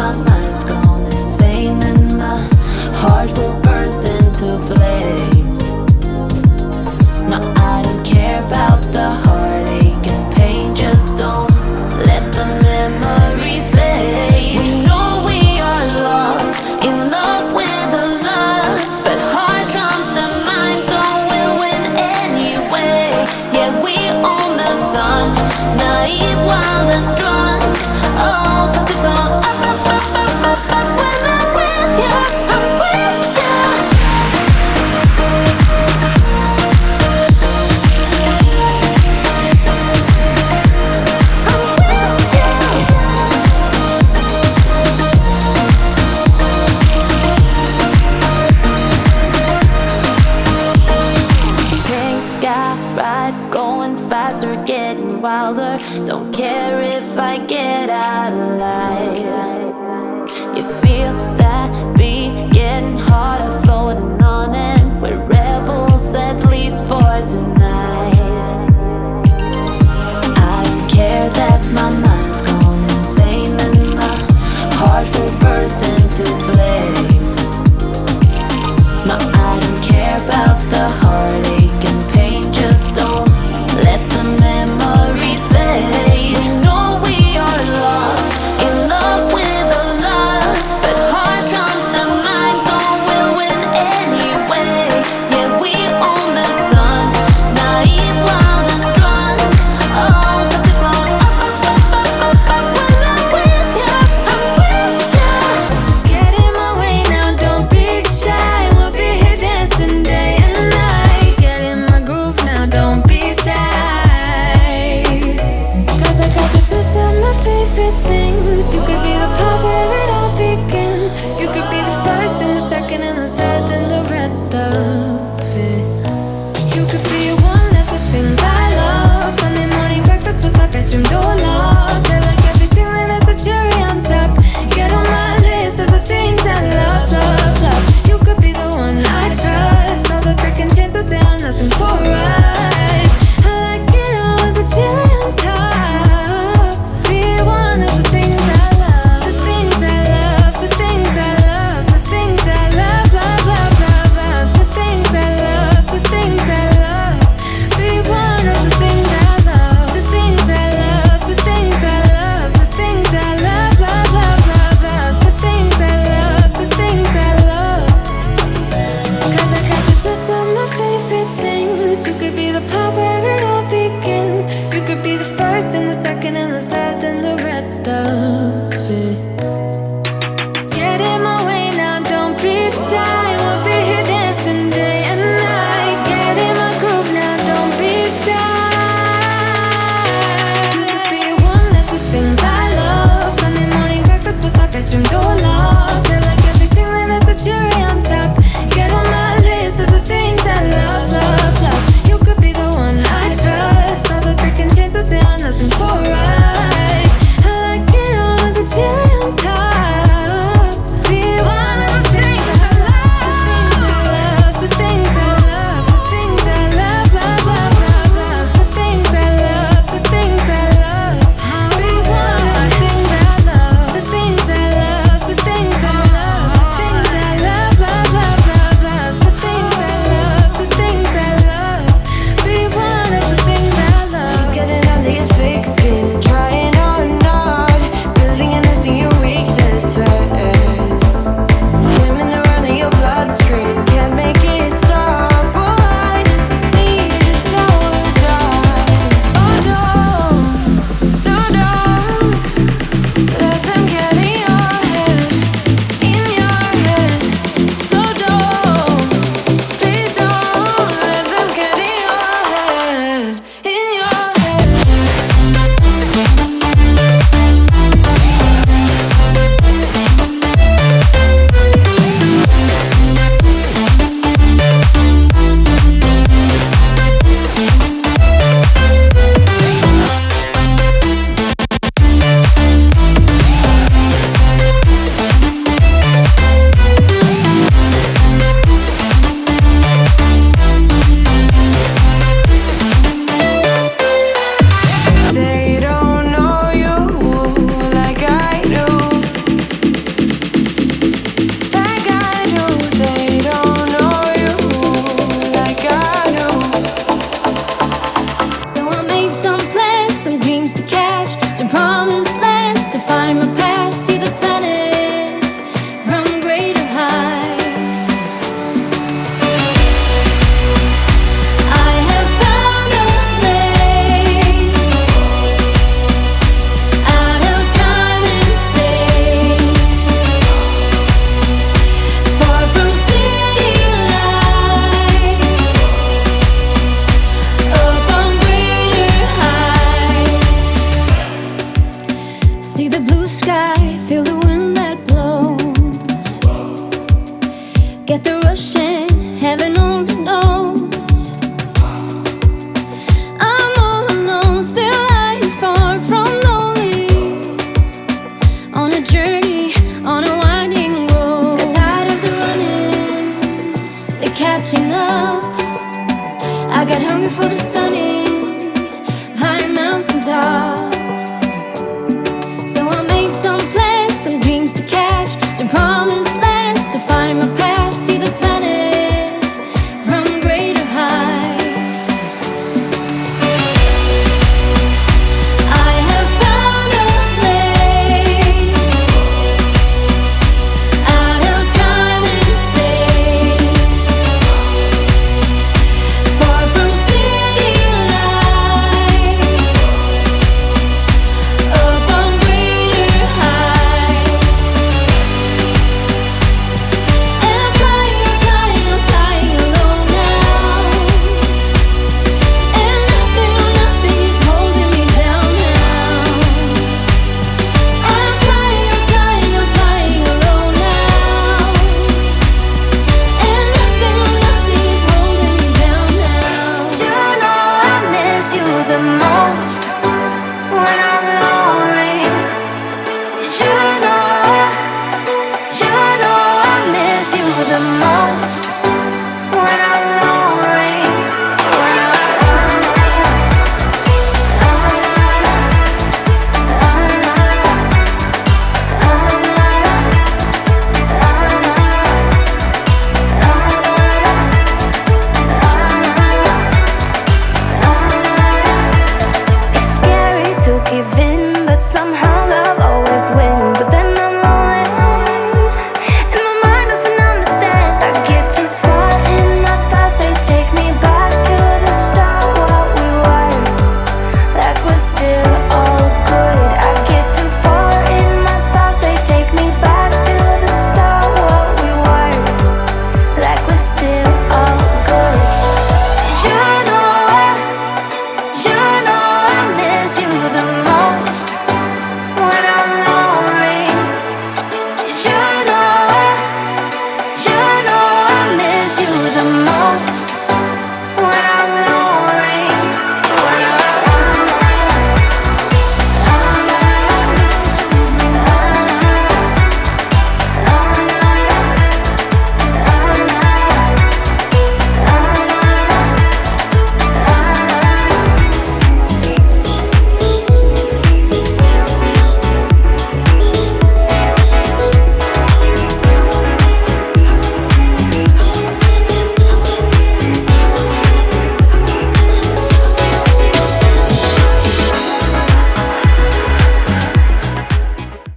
my mind's gone insane and my heart will burst into flames. No, I don't care about the heartache and pain, just don't let the memories fade. We know we are lost, in love with a lust, but heart trumps the mind, so we'll win anyway. Yeah, we own the sun, naive, wild and drunk. Oh, 'cause it's all up, up, up, up, up, up when I'm with you, I'm with you. Ride, going faster, getting wilder. Don't care if I get out of line. You feel that beat getting harder, floating on it. We're rebels, at least for tonight. I don't care that my mind's gone insane and my heart will burst into flames. No, I don't care about the heartache and pain, just don't let the memories fade. We know we are lost, in love with a lust, but heart trumps the mind, so we'll win anyway. Yeah, we own the sun, sky.